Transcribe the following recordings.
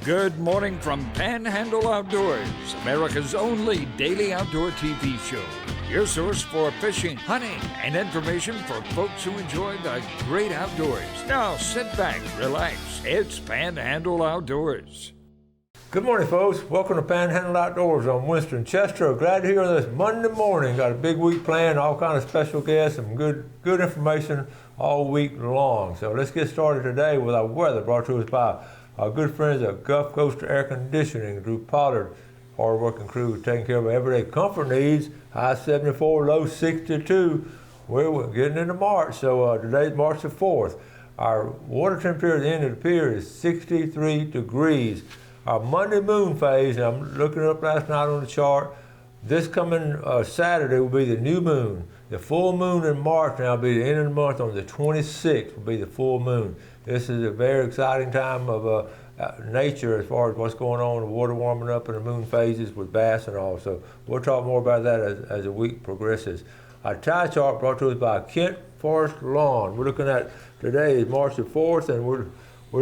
Good morning from Panhandle Outdoors, America's only daily outdoor TV show. Your source for fishing, hunting, and information for folks who enjoy the great outdoors. Now sit back, relax. It's Panhandle Outdoors. Good morning, folks. Welcome to Panhandle Outdoors. I'm Winston Chester. Glad to hear on this Monday morning. Got a big week planned, all kind of special guests, some good information all week long. So let's get started today with our weather brought to us by our good friends at Gulf Coast Air Conditioning. Drew Pollard, hard-working crew, taking care of our everyday comfort needs. High 74, low 62. We're getting into March, so today's March the 4th. Our water temperature at the end of the pier is 63 degrees. Our Monday moon phase, and I'm looking up last night on the chart, this coming Saturday will be the new moon. The full moon in March now will be the end of the month on the 26th will be the full moon. This is a very exciting time of nature as far as what's going on, the water warming up and the moon phases with bass and all. So we'll talk more about that as the week progresses. Our tide chart brought to us by Kent Forest Lawn. We're looking at today is March the 4th, and we're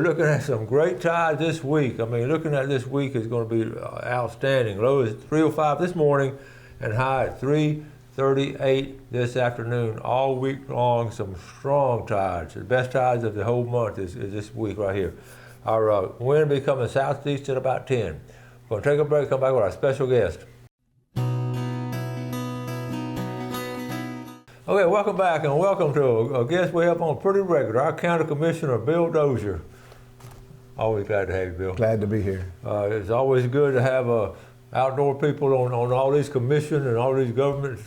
looking at some great tides this week. I mean, looking at this week is going to be outstanding. Low is 305 this morning and high at 338 this afternoon. All week long, some strong tides. The best tides of the whole month is this week right here. Our wind will be coming southeast at about 10. We're going to take a break, come back with our special guest. Okay, welcome back and welcome to a guest we have on pretty regular, our County Commissioner, Bill Dozier. Always glad to have you, Bill. Glad to be here. It's always good to have outdoor people on all these commissions and all these government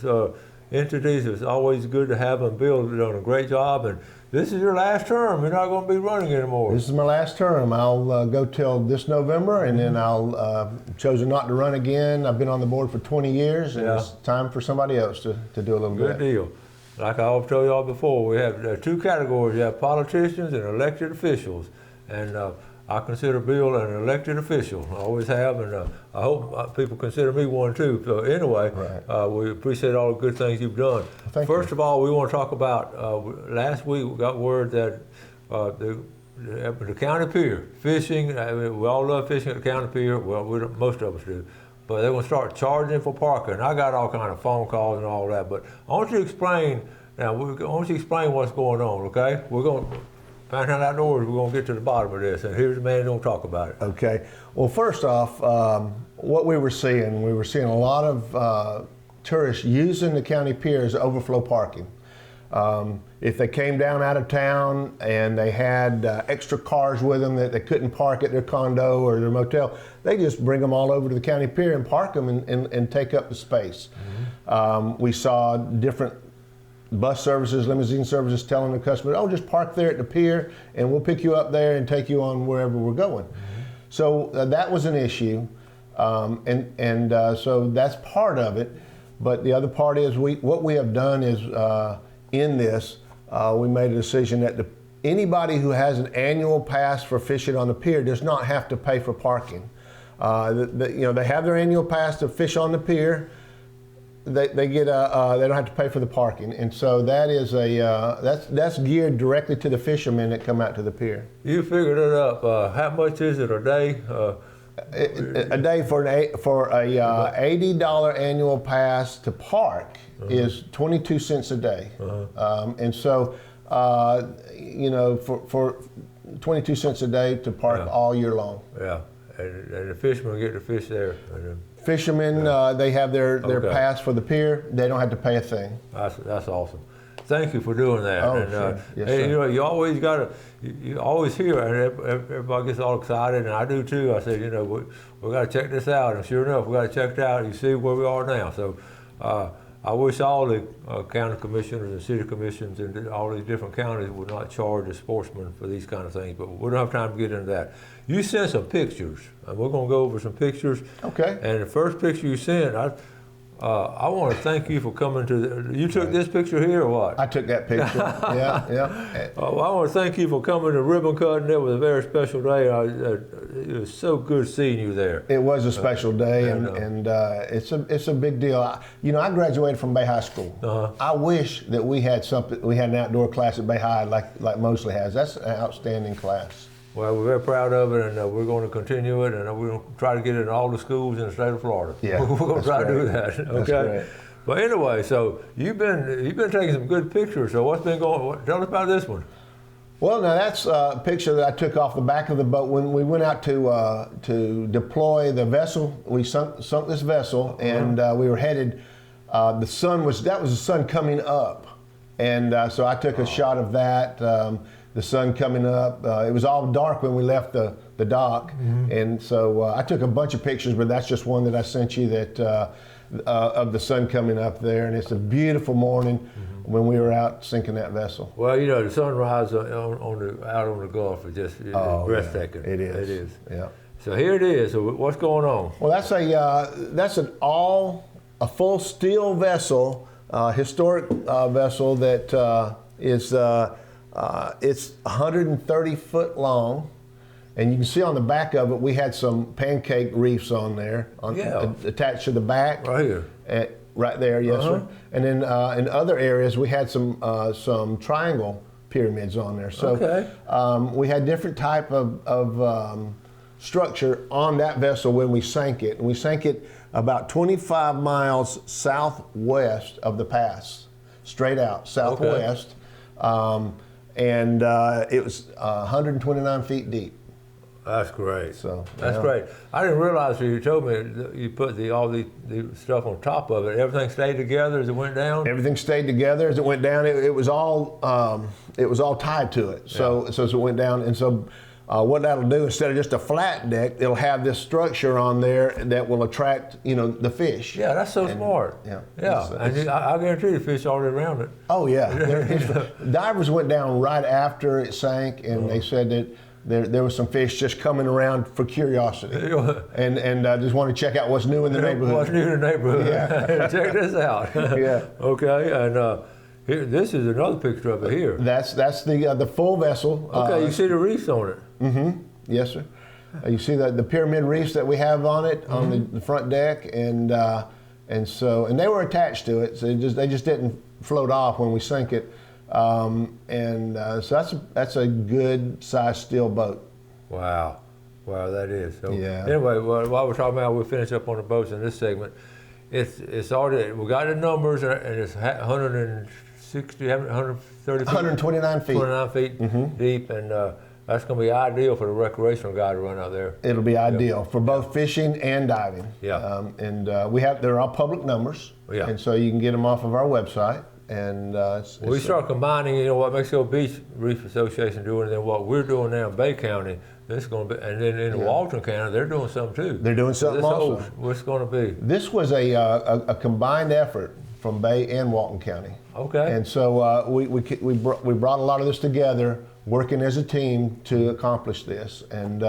entities. It's always good to have them. Bill has done a great job, and this is your last term. You're not going to be running anymore. This is my last term. I'll go till this November, and then I'll chosen not to run again. I've been on the board for 20 years, and It's time for somebody else to do a little bit. Good deal. Like I always told y'all before, we have two categories. You have politicians and elected officials, and I consider Bill an elected official. I always have, and I hope people consider me one too. So anyway, right. We appreciate all the good things you've done. First of all, we want to talk about, last week we got word that the county pier, fishing, we all love fishing at the county pier, well, most of us do, but they're going to start charging for parking. I got all kind of phone calls and all that, but I want you to explain, what's going on, okay? We're going to Panhandle Outdoors, we're going to get to the bottom of this, and here's the man who's going to talk about it. Okay. Well, first off, what we were seeing a lot of tourists using the county pier as overflow parking. If they came down out of town and they had extra cars with them that they couldn't park at their condo or their motel, they just bring them all over to the county pier and park them and take up the space. Mm-hmm. We saw different bus services, limousine services telling the customers, oh, just park there at the pier and we'll pick you up there and take you on wherever we're going. Mm-hmm. So that was an issue, so that's part of it. But the other part is what we have done is in this, we made a decision that anybody who has an annual pass for fishing on the pier does not have to pay for parking. They have their annual pass to fish on the pier. They get they don't have to pay for the parking, and so that is that's geared directly to the fishermen that come out to the pier. You figured it up. How much is it a day? A day for a $80 annual pass to park is 22 cents a day, and so for 22 cents a day to park all year long. Yeah, and the fishermen get to fish there. Fishermen, they have their pass for the pier. They don't have to pay a thing. That's awesome. Thank you for doing that. Oh, sure. Yes, sir. You always hear, and everybody gets all excited, and I do too. I said, we got to check this out, and sure enough, we got to check it out. You see where we are now. So I wish all the county commissioners and city commissions and all these different counties would not charge a sportsman for these kind of things, but we don't have time to get into that. You sent some pictures, and we're going to go over some pictures. Okay. And the first picture you sent, I want to thank you for coming to you took this picture here or what? I took that picture. Yeah. I want to thank you for coming to ribbon cutting. It was a very special day. It was so good seeing you there. It was a special day, and it's a big deal. I graduated from Bay High School. I wish that we had an outdoor class at Bay High like Mosley has. That's an outstanding class. Well, we're very proud of it, and we're going to continue it, and we're going to try to get it in all the schools in the state of Florida. Yeah, we're going to try to do that. That's Okay. great. But anyway, so you've been taking some good pictures. So what's been going? Tell us about this one. Well, now that's a picture that I took off the back of the boat when we went out to deploy the vessel. We sunk this vessel, and we were headed. That was the sun coming up, and so I took a shot of that. The sun coming up. It was all dark when we left the dock, and so I took a bunch of pictures, but that's just one that I sent you that of the sun coming up there, and it's a beautiful morning when we were out sinking that vessel. Well, you know, the sunrise out on the Gulf is just breathtaking. Yeah, it is. It is. Yeah. So here it is. So what's going on? Well, that's a full steel vessel, historic vessel that is it's 130 foot long, and you can see on the back of it we had some pancake reefs on there, attached to the back. Right here. Right there, yes, sir. And then in other areas we had some triangle pyramids on there. So we had different type of structure on that vessel when we sank it. And we sank it about 25 miles southwest of the pass, straight out southwest. And it was 129 feet deep. That's great. So that's great. I didn't realize when you told me that you put all the stuff on top of it. Everything stayed together as it went down. Everything stayed together as it went down. It was all tied to it. So as it went down, and so what that'll do, instead of just a flat deck, it'll have this structure on there that will attract the fish. Yeah, that's so smart. Yeah. And I guarantee the fish already around it. Oh yeah. Divers went down right after it sank, and they said that there was some fish just coming around for curiosity, and just want to check out what's new in the neighborhood. What's new in the neighborhood? Yeah. Check this out. Yeah. Okay, and here, this is another picture of it here. That's the full vessel. Okay, you see the reefs on it. Mm-hmm. Yes, sir. You see the pyramid reefs that we have on it on the front deck, and they were attached to it. So they just didn't float off when we sank it. So that's a good sized steel boat. Wow, that is. So yeah. Anyway, while we're talking about, we'll finish up on the boats in this segment. It's already, we got the numbers, and it's 160, 130 feet? 129 feet. 29 feet deep, and that's going to be ideal for the recreational guy to run out there. It'll be ideal for both fishing and diving. Yeah. They're all public numbers. Yeah. And so you can get them off of our website. And we start combining, what Mexico Beach Reef Association doing, and then what we're doing now in Bay County. This is going to be, and then in Walton County, they're doing something too. They're doing something also. What's going to be? This was a combined effort from Bay and Walton County. Okay. And so we brought a lot of this together, working as a team to accomplish this, and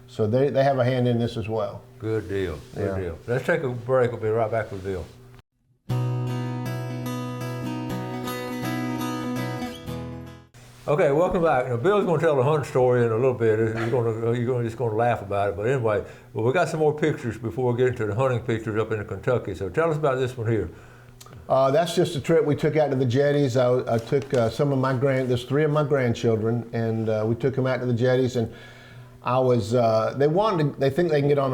so they have a hand in this as well. Good deal. Good deal. Let's take a break. We'll be right back with Bill. Okay, welcome back. Now, Bill's going to tell the hunt story in a little bit. You're just going to laugh about it. But anyway, we got some more pictures before we get into the hunting pictures up in Kentucky. So tell us about this one here. That's just a trip we took out to the jetties. I took there's 3 of my grandchildren, and we took them out to the jetties, and they think they can get on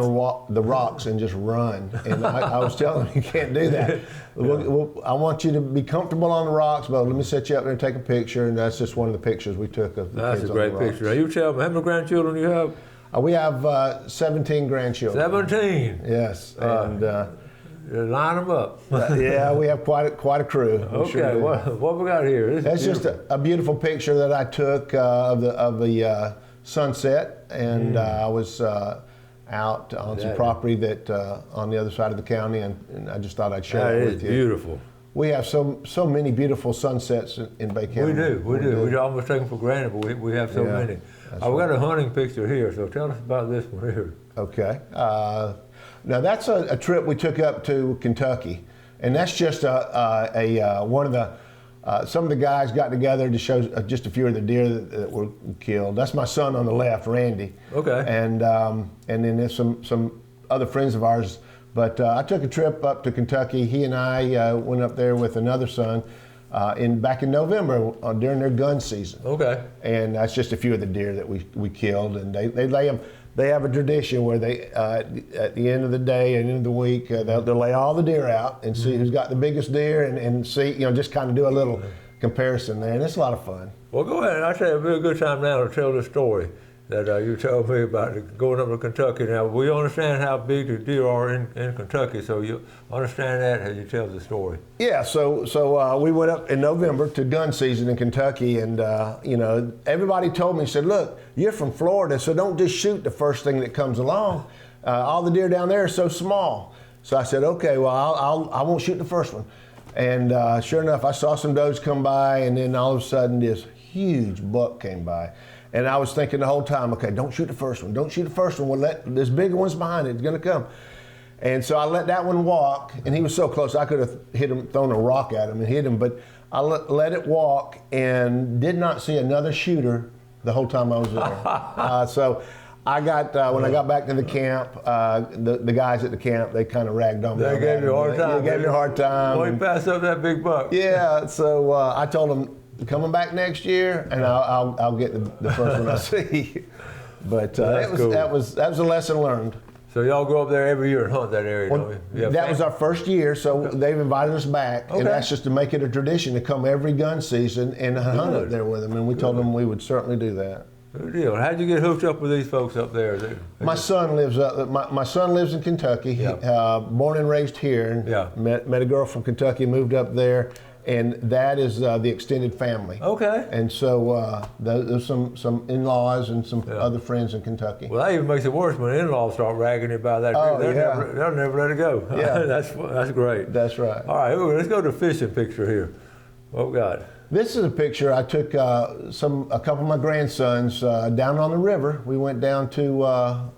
the rocks and just run. And I was telling them, you can't do that. I want you to be comfortable on the rocks, but let me set you up there and take a picture. And that's just one of the pictures we took of the That's kids a great on the rocks. picture. Now you tell me, how many grandchildren do you have? We have 17 grandchildren. 17? Yes. And line them up. yeah, we have quite a crew. Okay, sure what we got here? That's just a beautiful picture that I took of the sunset, and I was out on some property that on the other side of the county, and I just thought I'd share it with you. That is beautiful. We have so many beautiful sunsets in Bay County. We do. We almost take them for granted, but we have so many. We got a hunting picture here, so tell us about this one here. Okay. Now that's a trip we took up to Kentucky, and that's just one of the. Some of the guys got together to show just a few of the deer that were killed. That's my son on the left, Randy. Okay. And then there's some other friends of ours. But I took a trip up to Kentucky. He and I went up there with another son back in November during their gun season. Okay. And that's just a few of the deer that we killed, and they lay them. They have a tradition where they at the end of the day and end of the week they'll lay all the deer out and see who's got the biggest deer and see, just kind of do a little comparison there, and it's a lot of fun. Well, go ahead. I'll tell you, it'll be a good time now to tell the story that you told me about going up to Kentucky. Now, we understand how big the deer are in Kentucky, so you understand that as you tell the story. Yeah, so we went up in November to gun season in Kentucky, and everybody told me, said, look, you're from Florida, so don't just shoot the first thing that comes along. All the deer down there are so small. So I said, okay, well, I won't shoot the first one. And sure enough, I saw some does come by, and then all of a sudden this huge buck came by. And I was thinking the whole time, okay, don't shoot the first one. Don't shoot the first one. We'll let this bigger one's behind it. It's going to come. And so I let that one walk, and he was so close I could have hit him, thrown a rock at him and hit him. But I let it walk and did not see another shooter the whole time I was there. So I got when I got back to the camp, the guys at the camp, they kind of ragged on me. They gave you a hard time. They gave me a hard time. Boy, you passed up that big buck. Yeah. So I told them, coming back next year, and I'll get the first one I see. But cool. that was a lesson learned. So y'all go up there every year and hunt that area, Well, don't you? that was our first year, so they've invited us back, and that's just to make it a tradition to come every gun season and hunt up there with them. And we told them we would certainly do that. Good deal. How'd you get hooked up with these folks up there? My son lives up. My son lives in Kentucky. Born and raised here. And met a girl from Kentucky, moved up there. And that is the extended family. Okay. And so there's some in-laws and some other friends in Kentucky. Well, that even makes it worse when in-laws start ragging you about that. Oh, they'll never let it go. Yeah. That's great. That's right. All right, let's go to the fishing picture here. What we got? This is a picture I took a couple of my grandsons down on the river. We went down to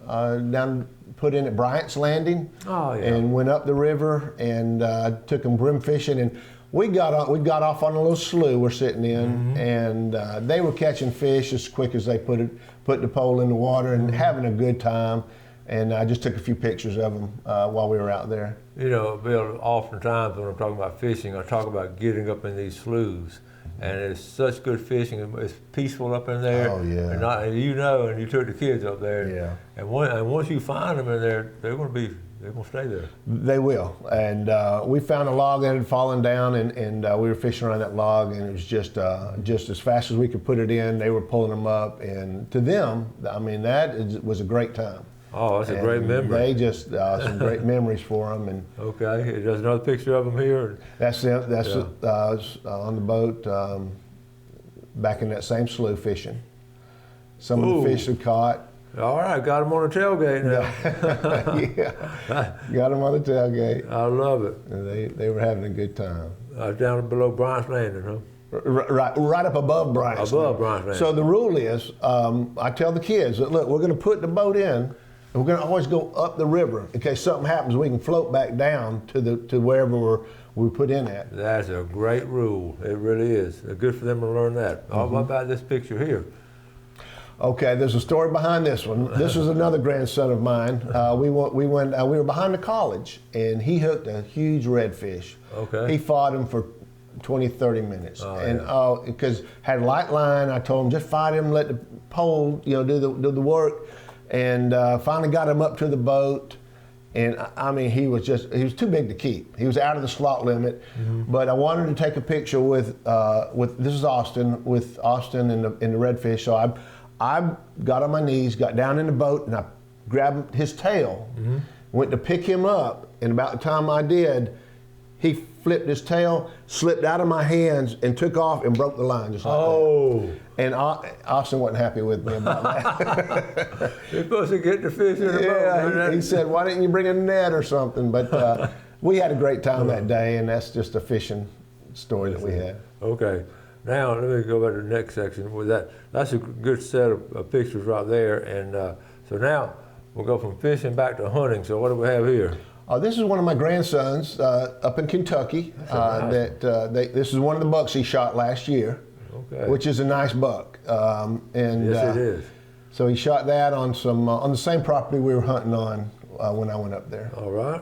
put in at Bryant's Landing. Oh, yeah. And went up the river and took them brim fishing. And we got off on a little slough we're sitting in, and they were catching fish as quick as they put the pole in the water and having a good time. And I just took a few pictures of them while we were out there. You know, Bill, oftentimes when I'm talking about fishing, I talk about getting up in these sloughs. And it's such good fishing. It's peaceful up in there. Oh, yeah. And you took the kids up there. Yeah. And once you find them in there, they're going to stay there. They will. And we found a log that had fallen down, and we were fishing around that log, and it was just as fast as we could put it in. They were pulling them up, and to them, I mean, was a great time. Oh, that's a great memory. They just some great memories for them. And okay, there's another picture of them here. That's them. That's on the boat back in that same slough fishing. Some of the fish we caught. All right, got them on the tailgate now. Yeah, got them on the tailgate. I love it. And they were having a good time. Down below Bryant's Landing, huh? Right up above Bryant's. Above Bryant's Landing. So the rule is, I tell the kids that, look, we're going to put the boat in, and we're going to always go up the river in case something happens. We can float back down to wherever we put in at. That's a great rule. It really is. Good for them to learn that. What about this picture here? Okay, there's a story behind this one. This was another grandson of mine. We were behind the college, and he hooked a huge redfish. Okay. He fought him for 20, 30 minutes. Because had a light line, I told him just fight him, let the pole, do the work, and finally got him up to the boat. And I mean, he was too big to keep. He was out of the slot limit. But I wanted to take a picture with this is Austin, with Austin and the redfish. So I got on my knees, got down in the boat, and I grabbed his tail, went to pick him up, and about the time I did, he flipped his tail, slipped out of my hands, and took off and broke the line just like that. And Austin wasn't happy with me about that. You're supposed to get the fish in the boat. Yeah, he said, why didn't you bring a net or something? But we had a great time that day, and that's just a fishing story that we had. Okay. Now, let me go back to the next section. With that's a good set of pictures right there. And so now we'll go from fishing back to hunting. So what do we have here? This is one of my grandsons up in Kentucky. This is one of the bucks he shot last year, which is a nice buck. Yes, it is. So he shot that on the same property we were hunting on when I went up there. All right.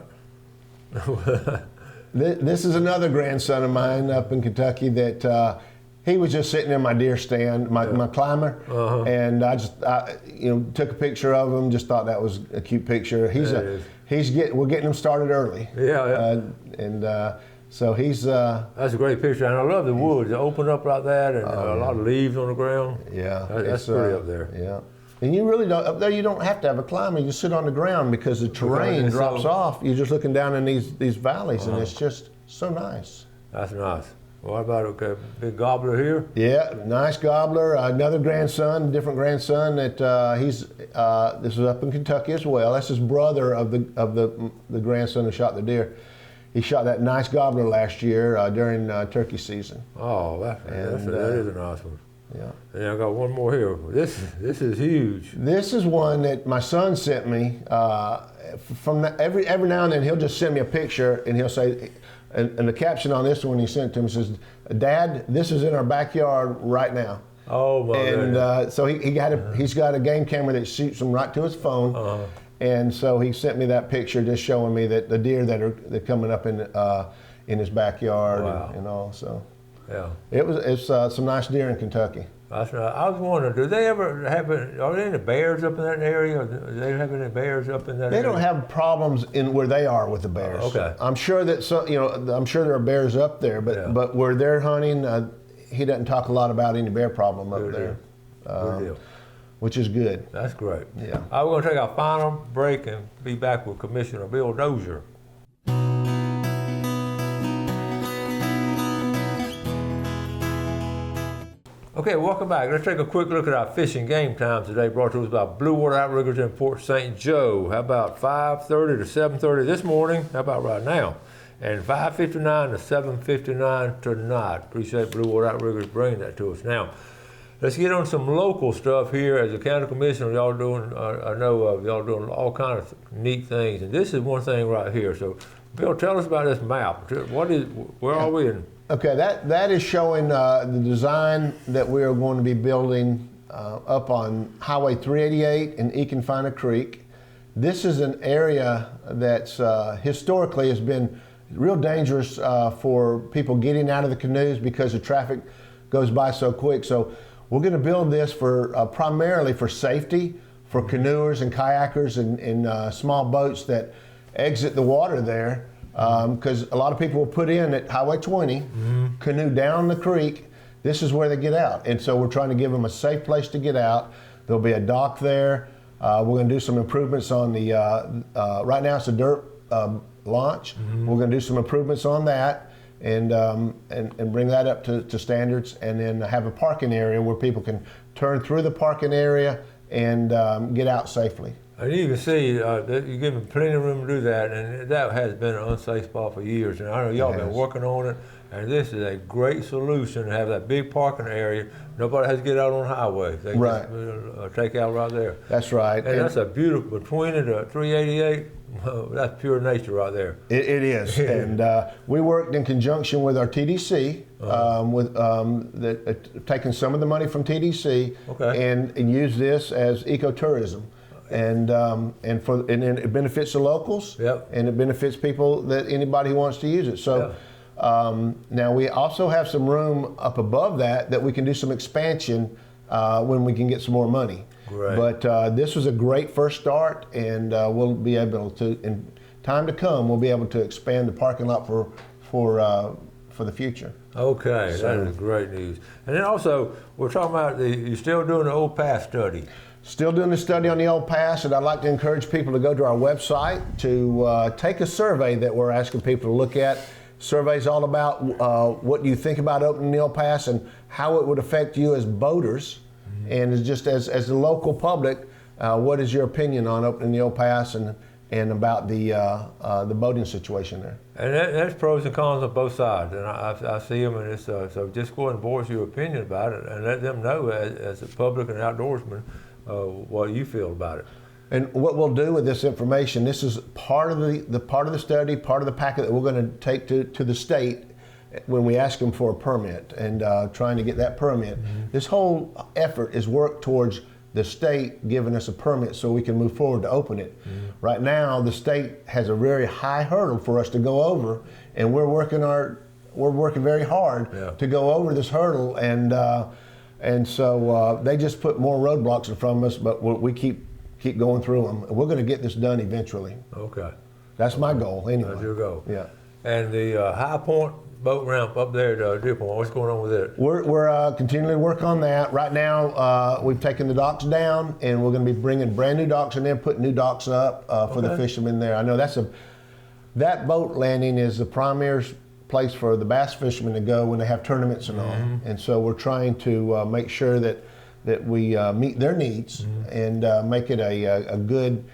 This is another grandson of mine up in Kentucky that he was just sitting in my deer stand, my climber, and I took a picture of him. Just thought that was a cute picture. We're getting him started early. So he's. That's a great picture, and I love the woods. It opened up like that, and a lot of leaves on the ground. Yeah, that's pretty up there. Yeah. And you really don't, up there you don't have to have a climber, you sit on the ground because the terrain drops off. You're just looking down in these valleys and it's just so nice. That's nice. What about a big gobbler here? Yeah, nice gobbler. Another grandson, different grandson that this is up in Kentucky as well. That's his brother of the grandson who shot the deer. He shot that nice gobbler last year during turkey season. Oh, that is a nice one. Yeah. And I got one more here. This is huge. This is one that my son sent me. Every now and then he'll just send me a picture and he'll say, and the caption on this one he sent to me says, "Dad, this is in our backyard right now." Oh my goodness. And so he's got a game camera that shoots them right to his phone. And so he sent me that picture just showing me that the deer that are coming up in his backyard. Wow. and all. So. Yeah, it's some nice deer in Kentucky. That's right. I was wondering, do they ever are there any bears up in that area? Or do they have any bears up in that area? They don't have problems in where they are with the bears. Okay. I'm sure that I'm sure there are bears up there, but where they're hunting, he doesn't talk a lot about any bear problem up there. Good deal. Which is good. That's great. Yeah. We're going to take our final break and be back with Commissioner Bill Dozier. Okay, welcome back. Let's take a quick look at our fishing game times today, brought to us by Blue Water Outriggers in Port St. Joe. How about 5:30 to 7:30 this morning? How about right now? And 5:59 to 7:59 tonight. Appreciate Blue Water Outriggers bringing that to us. Now, let's get on some local stuff here. As a county commissioner, y'all doing, I know y'all doing all kinds of neat things, and this is one thing right here. So, Bill, tell us about this map. Where are we in? Okay, that is showing the design that we are going to be building up on Highway 388 in Econfina Creek. This is an area that's historically has been real dangerous for people getting out of the canoes because the traffic goes by so quick. So we're going to build this for primarily for safety for canoers and kayakers and small boats that exit the water there. Because a lot of people will put in at Highway 20, canoe down the creek. This is where they get out. And so we're trying to give them a safe place to get out. There'll be a dock there. We're going to do some improvements on the, right now it's a dirt launch. We're going to do some improvements on that and bring that up to standards, and then have a parking area where people can turn through the parking area and get out safely. And you can see that you give them plenty of room to do that, and that has been an unsafe spot for years. And I know y'all been working on it, and this is a great solution to have that big parking area. Nobody has to get out on the highway. They just take out right there. That's right. And that's a beautiful, between it and 388, that's pure nature right there. It is. And we worked in conjunction with our TDC, taking some of the money from TDC and use this as ecotourism. And it benefits the locals, and it benefits people that anybody who wants to use it. So now we also have some room up above that we can do some expansion when we can get some more money. Great. But this was a great first start, and we'll be able to, in time to come, we'll be able to expand the parking lot for the future. Okay, that is great news. And then also, we're talking about you're still doing the old pass study. Still doing the study on the old pass, and I'd like to encourage people to go to our website to take a survey that we're asking people to look at. Survey's all about what you think about opening the old pass and how it would affect you as boaters, and just as the local public, what is your opinion on opening the old pass and about the boating situation there? And there's pros and cons on both sides, and I see them, and it's so just go and voice your opinion about it, and let them know as a public and outdoorsman what you feel about it. And what we'll do with this information, this is part of the study, part of the packet that we're going to take to the state when we ask them for a permit and trying to get that permit. This whole effort is worked towards the state giving us a permit so we can move forward to open it. Right now, the state has a very high hurdle for us to go over, and we're working very hard to go over this hurdle, and so they just put more roadblocks in front of us, but we keep going through them. We're going to get this done eventually. Okay. That's my goal, anyway. That's your goal. Yeah. And the High Point boat ramp up there at Deer Point, what's going on with it? We're continually working on that. Right now, we've taken the docks down, and we're going to be bringing brand new docks in there, putting new docks up for the fishermen there. I know that boat landing is the premier place for the bass fishermen to go when they have tournaments and all. And so we're trying to make sure that we meet their needs and make it a good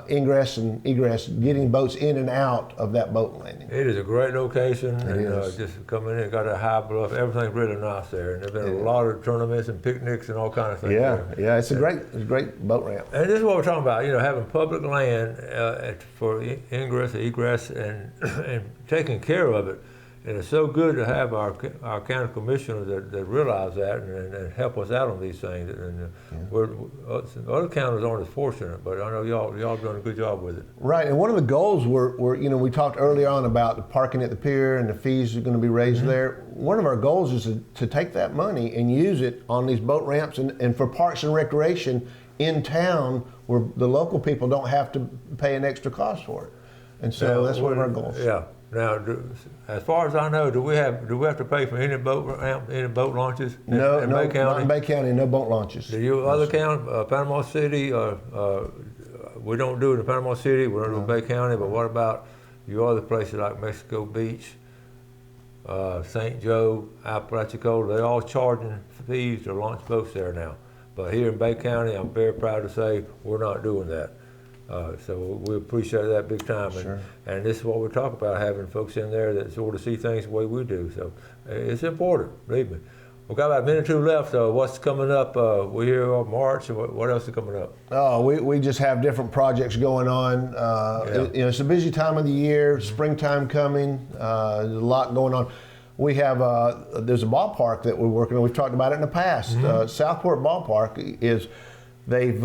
ingress and egress, getting boats in and out of that boat landing. It is a great location, It is. Just coming in, got a high bluff, everything's really nice there, and there's been a lot of tournaments and picnics and all kinds of things. Yeah, it's a great boat ramp. And this is what we're talking about, having public land for ingress, egress, and taking care of it. And it's so good to have our county commissioners that realize that and help us out on these things. And other counties aren't as fortunate, but I know y'all done a good job with it. Right, and one of the goals we talked earlier on about the parking at the pier and the fees are going to be raised there. One of our goals is to take that money and use it on these boat ramps and for parks and recreation in town where the local people don't have to pay an extra cost for it. And so that's one of our goals. Yeah. Now, as far as I know, do we have to pay for any boat ramp, any boat launches? No, in Bay County? Not in Bay County. No boat launches. Do you other county, Panama City? We don't do it in Panama City. We don't do it in Bay County. But what about you other places like Mexico Beach, St. Joe, Apalachicola? They're all charging fees to launch boats there now. But here in Bay County, I'm very proud to say we're not doing that. So we appreciate that big time, and this is what we're talking about, having folks in there that sort of see things the way we do. So it's important, believe me. We've got about a minute or two left. What's coming up? We're here on March. What else is coming up? Oh, we just have different projects going on. It's a busy time of the year. Springtime coming. There's a lot going on. We have there's a ballpark that we're working on. We've talked about it in the past. Southport Ballpark is. They've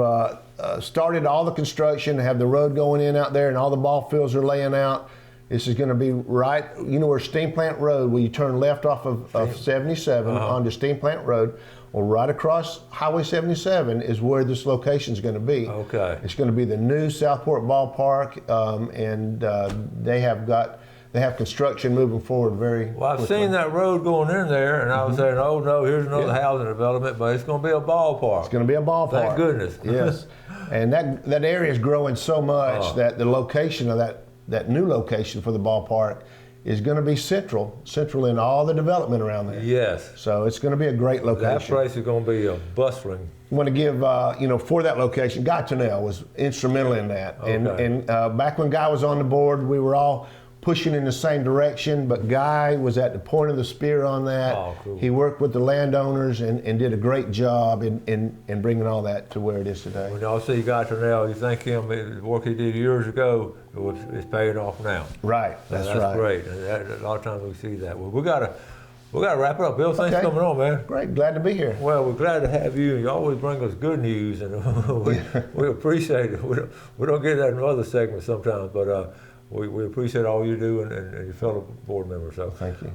started all the construction, have the road going in out there, and all the ball fields are laying out. This is going to be right, where Steam Plant Road, where you turn left off of 77 onto Steam Plant Road, well, right across Highway 77 is where this location is going to be. Okay. It's going to be the new Southport Ballpark, and they have construction moving forward very Well, I've quickly. seen that road going in there, and I was saying, oh no, here's another housing development, but it's going to be a ballpark. It's going to be a ballpark. Thank goodness. Yes. And that area is growing so much that the location of that new location for the ballpark is going to be central in all the development around there. Yes. So it's going to be a great location. That place is going to be bustling. I want to give, for that location, Guy Tunnell was instrumental in that. Okay. And back when Guy was on the board, we were all pushing in the same direction, but Guy was at the point of the spear on that. Oh, cool. He worked with the landowners and did a great job in bringing all that to where it is today. When y'all see Guy Tunnell, you thank him. The work he did years ago is paying off now. Right, that's right. That's great. And a lot of times we see that. Well, we got to wrap it up. Bill, thanks for coming on, man. Great, glad to be here. Well, we're glad to have you. You always bring us good news, and we appreciate it. We don't get that in other segments sometimes, but we appreciate all you do and your fellow board members. So thank you.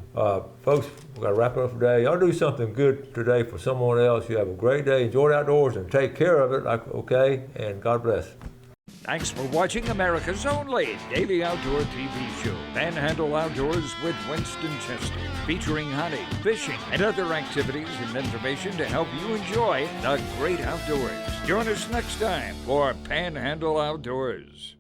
Folks, we've got to wrap it up today. Y'all do something good today for someone else. You have a great day. Enjoy the outdoors and take care of it, and God bless. Thanks for watching America's only daily outdoor TV show, Panhandle Outdoors with Winston Chester, featuring hunting, fishing, and other activities and information to help you enjoy the great outdoors. Join us next time for Panhandle Outdoors.